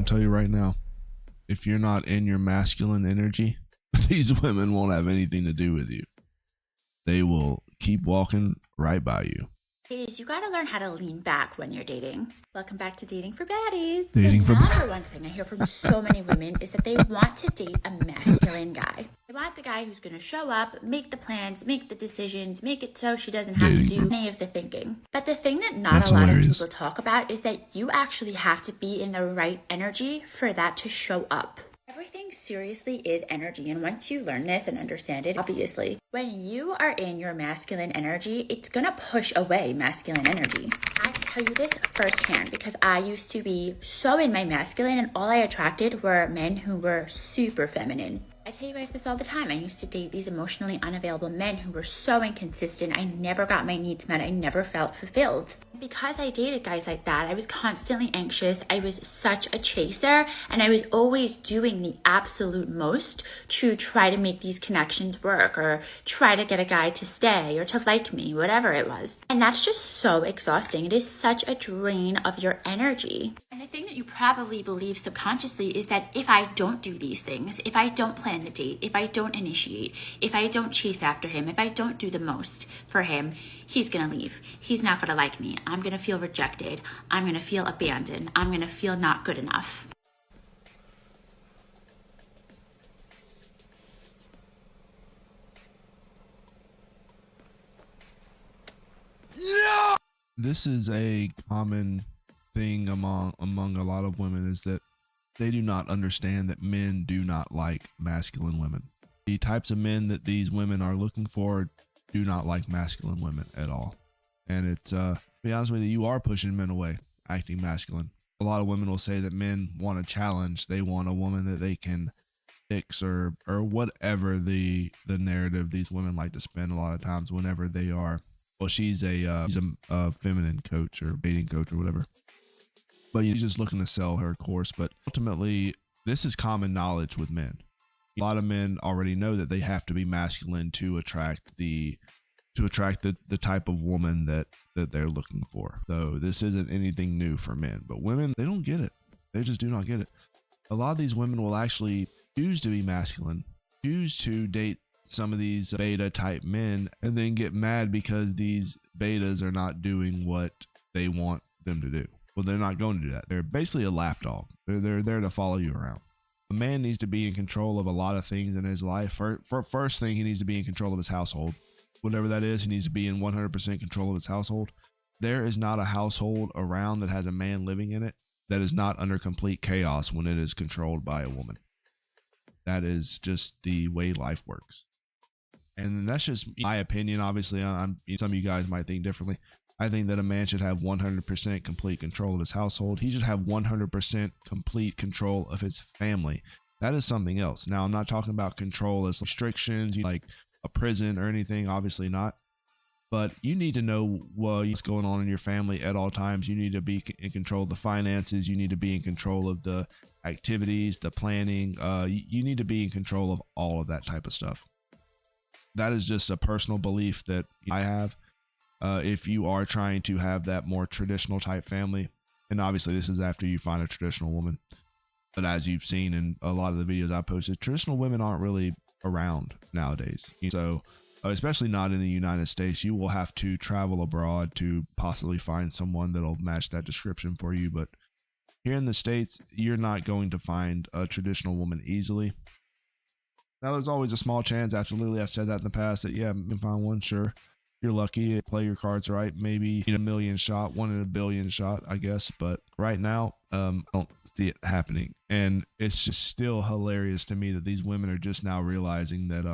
tell you right now, if you're not in your masculine energy, these women won't have anything to do with you. They will keep walking right by you. Ladies, you gotta learn how to lean back when you're dating. Welcome back to Dating for Baddies. Dating the for number one thing I hear from so many women is that they want to date a masculine guy. They want the guy who's gonna show up, make the plans, make the decisions, make it so she doesn't have to do any of the thinking. But the thing that not a lot of people talk about is that you actually have to be in the right energy for that to show up. Everything seriously is energy, and once you learn this and understand it, obviously, when you are in your masculine energy, it's gonna push away masculine energy. I can tell you this firsthand because I used to be so in my masculine, and all I attracted were men who were super feminine. I tell you guys this all the time. I used to date these emotionally unavailable men who were so inconsistent. I never got my needs met. I never felt fulfilled. Because I dated guys like that, I was constantly anxious. I was such a chaser, and I was always doing the absolute most to try to make these connections work or try to get a guy to stay or to like me, whatever it was. And that's just so exhausting. It is such a drain of your energy. And the thing that you probably believe subconsciously is that if I don't do these things, if I don't plan the date, if I don't initiate, if I don't chase after him, if I don't do the most for him, he's gonna leave. He's not gonna like me. I'm gonna feel rejected. I'm gonna feel abandoned. I'm gonna feel not good enough. This is a common thing among a lot of women, is that they do not understand that men do not like masculine women. The types of men that these women are looking for do not like masculine women at all. And it's, to be honest with you, you are pushing men away, acting masculine. A lot of women will say that men want a challenge. They want a woman that they can fix or whatever the narrative these women like to spend a lot of times whenever they are, well, she's a feminine coach or dating coach or whatever. But she's just looking to sell her course. But ultimately, this is common knowledge with men. A lot of men already know that they have to be masculine to attract the type of woman that they're looking for. So this isn't anything new for men, but women, they don't get it. They just do not get it. A lot of these women will actually choose to be masculine, choose to date some of these beta type men, and then get mad because these betas are not doing what they want them to do. Well, they're not going to do that. They're basically a lapdog. They're there to follow you around. A man needs to be in control of a lot of things in his life. For first thing, he needs to be in control of his household. Whatever that is, he needs to be in 100% control of his household. There is not a household around that has a man living in it that is not under complete chaos when it is controlled by a woman. That is just the way life works. And that's just my opinion. Obviously, some of you guys might think differently. I think that a man should have 100% complete control of his household. He should have 100% complete control of his family. That is something else. Now, I'm not talking about control as restrictions, like a prison or anything. Obviously not. But you need to know what's going on in your family at all times. You need to be in control of the finances. You need to be in control of the activities, the planning. You need to be in control of all of that type of stuff. That is just a personal belief that I have. If you are trying to have that more traditional type family, and obviously this is after you find a traditional woman, but as you've seen in a lot of the videos I posted, traditional women aren't really around nowadays. So especially not in the United States, you will have to travel abroad to possibly find someone that'll match that description for you. But here in the States, you're not going to find a traditional woman easily. Now, there's always a small chance, absolutely, I've said that in the past, that yeah, you can find one, sure. You're lucky, play your cards right, maybe a million shot, 1 in a billion shot, I guess. But right now, I don't see it happening. And it's just still hilarious to me that these women are just now realizing that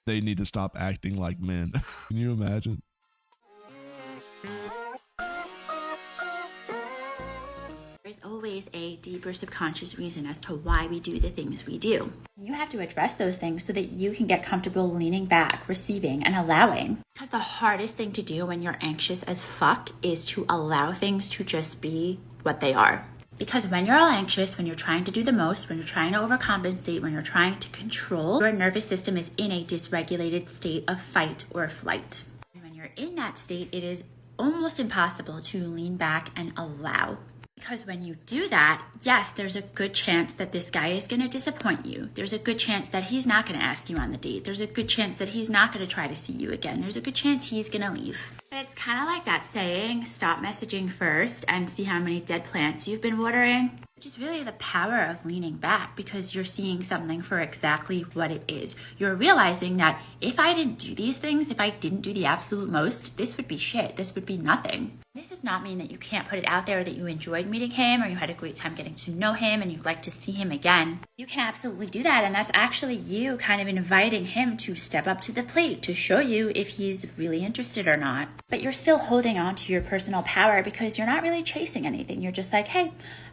they need to stop acting like men. Can you imagine? There's always a deeper subconscious reason as to why we do the things we do. You have to address those things so that you can get comfortable leaning back, receiving, and allowing. Because the hardest thing to do when you're anxious as fuck is to allow things to just be what they are. Because when you're all anxious, when you're trying to do the most, when you're trying to overcompensate, when you're trying to control, your nervous system is in a dysregulated state of fight or flight. And when you're in that state, it is almost impossible to lean back and allow. Because when you do that, yes, there's a good chance that this guy is going to disappoint you. There's a good chance that he's not going to ask you on the date. There's a good chance that he's not going to try to see you again. There's a good chance he's going to leave. But it's kind of like that saying, stop messaging first and see how many dead plants you've been watering. Which is really the power of leaning back, because you're seeing something for exactly what it is. You're realizing that if I didn't do these things, if I didn't do the absolute most, this would be shit. This would be nothing. This does not mean that you can't put it out there that you enjoyed meeting him or you had a great time getting to know him and you'd like to see him again. You can absolutely do that, and that's actually you kind of inviting him to step up to the plate to show you if he's really interested or not. But you're still holding on to your personal power because you're not really chasing anything. You're just like, hey,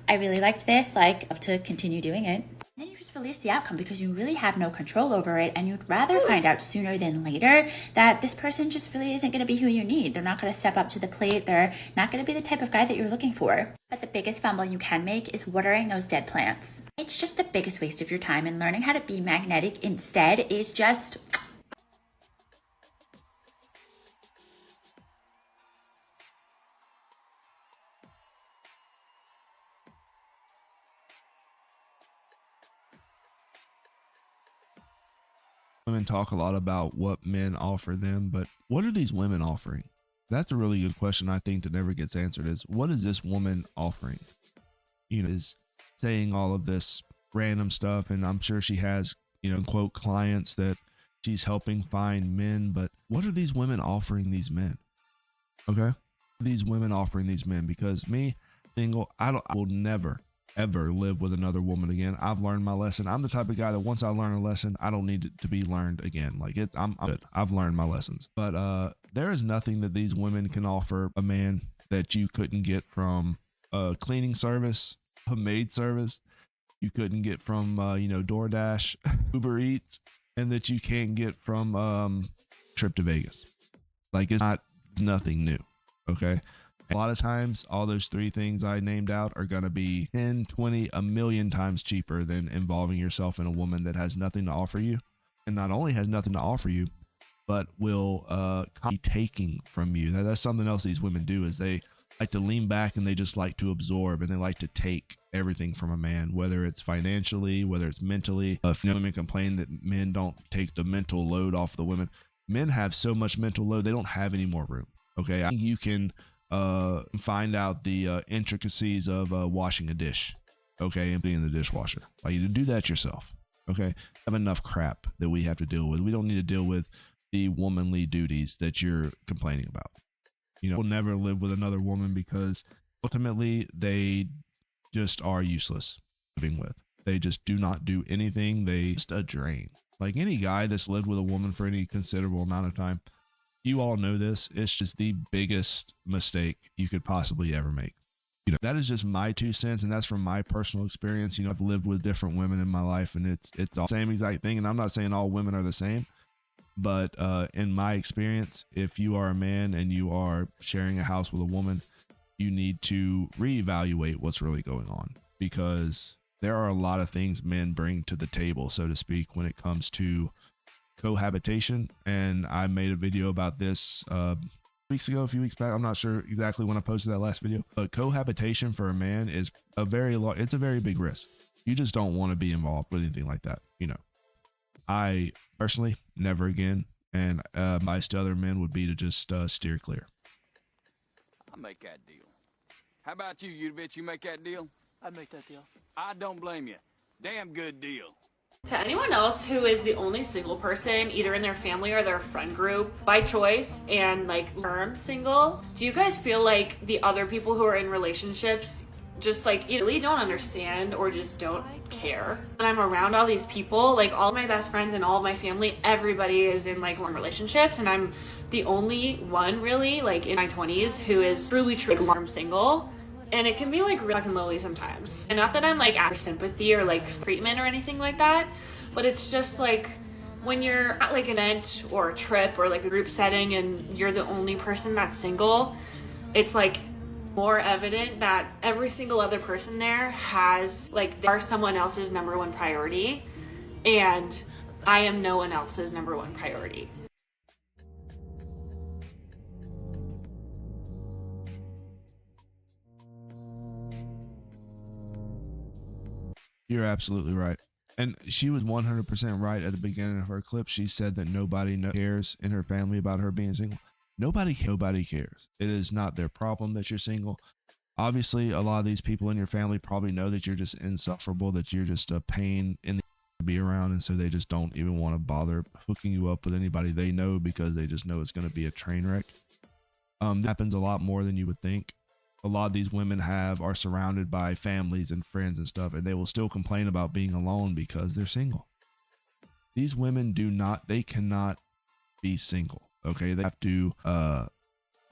I really liked this, I'd love to continue doing it. And then you just release the outcome because you really have no control over it, and you'd rather find out sooner than later that this person just really isn't going to be who you need. They're not going to step up to the plate. They're not going to be the type of guy that you're looking for. But the biggest fumble you can make is watering those dead plants. It's just the biggest waste of your time, and learning how to be magnetic instead is just... Women talk a lot about what men offer them, but what are these women offering? That's a really good question, I think, that never gets answered, is what is this woman offering? Is saying all of this random stuff, and I'm sure she has, quote, clients that she's helping find men, but what are these women offering these men? Okay? These women offering these men, because me, single, I will never ever live with another woman again. I've learned my lesson. I'm the type of guy that once I learn a lesson, I don't need it to be learned again. I'm good. I've learned my lessons. But there is nothing that these women can offer a man that you couldn't get from a cleaning service, a maid service. You couldn't get from DoorDash, Uber Eats, and that you can't get from trip to Vegas. It's nothing new. Okay. A lot of times, all those three things I named out are going to be 10, 20, a million times cheaper than involving yourself in a woman that has nothing to offer you. And not only has nothing to offer you, but will be taking from you. Now, that's something else these women do, is they like to lean back and they just like to absorb, and they like to take everything from a man, whether it's financially, whether it's mentally. Women complain that men don't take the mental load off the women. Men have so much mental load, they don't have any more room. Okay, I think you can find out the intricacies of washing a dish, okay, and being the dishwasher. You do that yourself. Okay, have enough crap that we have to deal with. We don't need to deal with the womanly duties that you're complaining about. We'll never live with another woman because ultimately they just are useless living with. They just do not do anything. They just a drain. Like any guy that's lived with a woman for any considerable amount of time, you all know this. It's just the biggest mistake you could possibly ever make. That is just my 2 cents, and that's from my personal experience. I've lived with different women in my life, and it's all the same exact thing. And I'm not saying all women are the same, but in my experience, if you are a man and you are sharing a house with a woman, you need to reevaluate what's really going on, because there are a lot of things men bring to the table, so to speak, when it comes to cohabitation. And I made a video about this weeks ago, a few weeks back. I'm not sure exactly when I posted that last video, but cohabitation for a man is it's a very big risk. You just don't want to be involved with anything like that. I personally never again, and advice to other men would be to just steer clear. I'll make that deal. How about you bitch? You make that deal? I'd make that deal. I don't blame you. Damn good deal. To anyone else who is the only single person, either in their family or their friend group, by choice and term single, do you guys feel like the other people who are in relationships just either really don't understand or just don't care? When I'm around all these people, all my best friends and all of my family, everybody is in long relationships, and I'm the only one really in my 20s who is truly long single. And it can be really fucking lonely sometimes. And not that I'm after sympathy or treatment or anything like that, but it's just when you're at an event or a trip or a group setting and you're the only person that's single, it's more evident that every single other person there has they are someone else's number one priority, and I am no one else's number one priority. You're absolutely right. And she was 100% right at the beginning of her clip. She said that nobody cares in her family about her being single. Nobody cares. It is not their problem that you're single. Obviously, a lot of these people in your family probably know that you're just insufferable, that you're just a pain in the to be around, and so they just don't even want to bother hooking you up with anybody they know because they just know it's going to be a train wreck. That happens a lot more than you would think. A lot of these women are surrounded by families and friends and stuff, and they will still complain about being alone because they're single. These women they cannot be single. Okay, they have to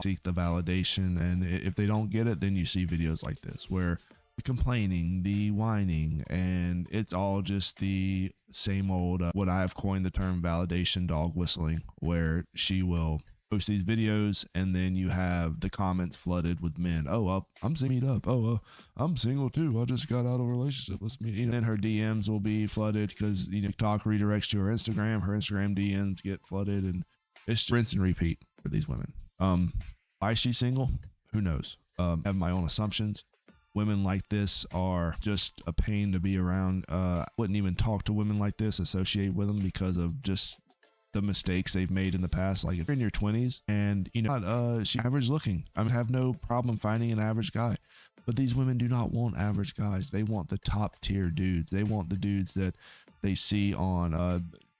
seek the validation, and if they don't get it, then you see videos like this where the complaining, the whining, and it's all just the same old what I have coined the term validation dog whistling, where she will post these videos and then you have the comments flooded with men. I'm single. I'm single too. I just got out of a relationship. Let's meet. And then her DMs will be flooded because TikTok redirects to her Instagram. Her Instagram DMs get flooded, and it's rinse and repeat for these women. Why she's single? Who knows? I have my own assumptions. Women like this are just a pain to be around. Wouldn't even talk to women like this, associate with them because of just the mistakes they've made in the past. Like if you're in your 20s and she's average looking, I would have no problem finding an average guy. But these women do not want average guys. They want the top tier dudes. They want the dudes that they see on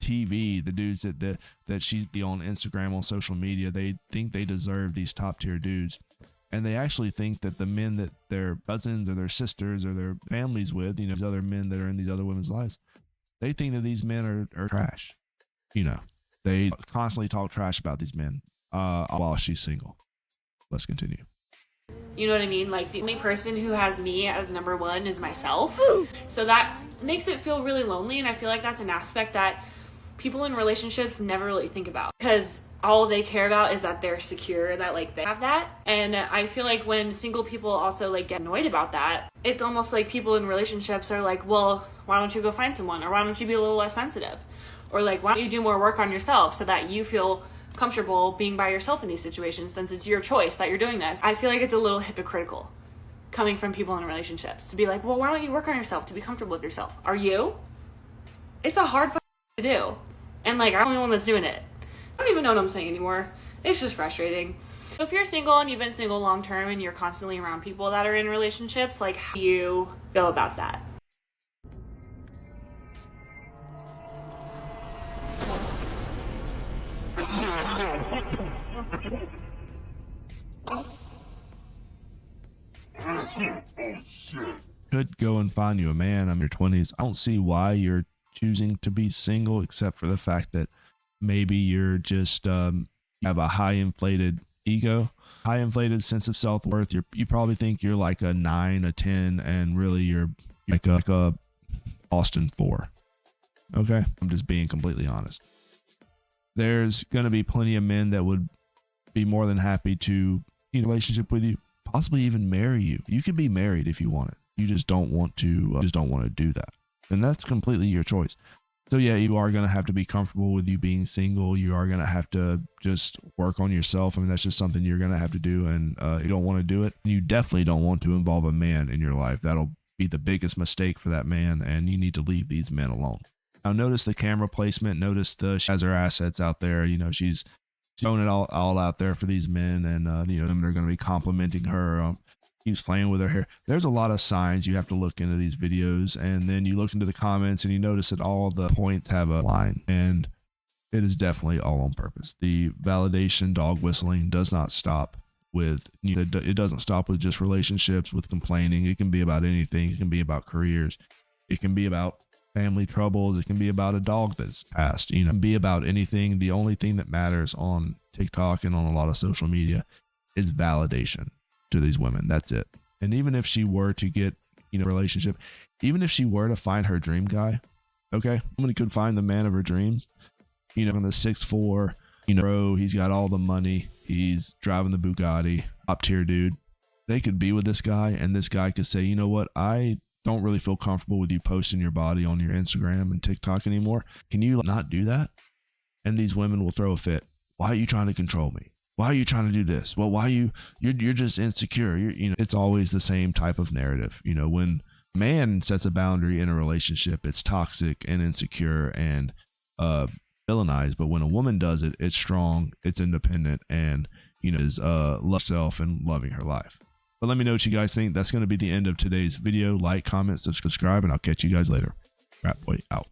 TV, the dudes that she's on Instagram, on social media. They think they deserve these top tier dudes. And they actually think that the men that their cousins or their sisters or their families with, these other men that are in these other women's lives, they think that these men are trash. They constantly talk trash about these men while she's single. Let's continue. You know what I mean? Like, the only person who has me as number one is myself. So that makes it feel really lonely, and I feel like that's an aspect that people in relationships never really think about, because all they care about is that they're secure, that like they have that. And I feel like when single people also like get annoyed about that, it's almost like people in relationships are like, well, why don't you go find someone, or why don't you be a little less sensitive, or like, why don't you do more work on yourself so that you feel comfortable being by yourself in these situations, since it's your choice that you're doing this. I feel like it's a little hypocritical coming from people in relationships to be like, well, why don't you work on yourself to be comfortable with yourself? Are you? It's a hard to do, and like, I'm the only one that's doing it. I don't even know what I'm saying anymore. It's just frustrating. So if you're single and you've been single long term and you're constantly around people that are in relationships, like, how do you go about that? Could go and find you a man in your 20s. I don't see why you're choosing to be single, except for the fact that maybe you're just you have a high inflated ego, high inflated sense of self-worth. You probably think you're like a 9, a 10, and really you're like a Austin 4. Okay, I'm just being completely honest. There's gonna be plenty of men that would be more than happy to be in a relationship with you, possibly even marry you. You could be married if you want it. You just don't want to do that, and that's completely your choice. So yeah, you are going to have to be comfortable with you being single. You are going to have to just work on yourself. I mean, that's just something you're going to have to do, and you don't want to do it. You definitely don't want to involve a man in your life. That'll be the biggest mistake for that man, and you need to leave these men alone. Now, notice the camera placement. Notice she has her assets out there. She's throwing it all out there for these men, and them are going to be complimenting her. Keeps playing with her hair. There's a lot of signs you have to look into these videos, and then you look into the comments and you notice that all the points have a line, and it is definitely all on purpose. The validation dog whistling does not stop with, it doesn't stop with just relationships, with complaining. It can be about anything. It can be about careers. It can be about family troubles. It can be about a dog that's passed. It can be about anything. The only thing that matters on TikTok and on a lot of social media is validation to these women. That's it. And even if she were to get a relationship, even if she were to find her dream guy, okay, somebody could find the man of her dreams, on the 6'4", bro, he's got all the money, he's driving the Bugatti, top tier dude. They could be with this guy, and this guy could say, you know what, I don't really feel comfortable with you posting your body on your Instagram and TikTok anymore. Can you not do that? And these women will throw a fit. Why are you trying to control me? Why are you trying to do this? Well, you're just insecure. It's always the same type of narrative. When man sets a boundary in a relationship, it's toxic and insecure and villainized. But when a woman does it, it's strong, it's independent, and is love self and loving her life. But let me know what you guys think. That's going to be the end of today's video. Like, comment, subscribe, and I'll catch you guys later. Rat Boy out.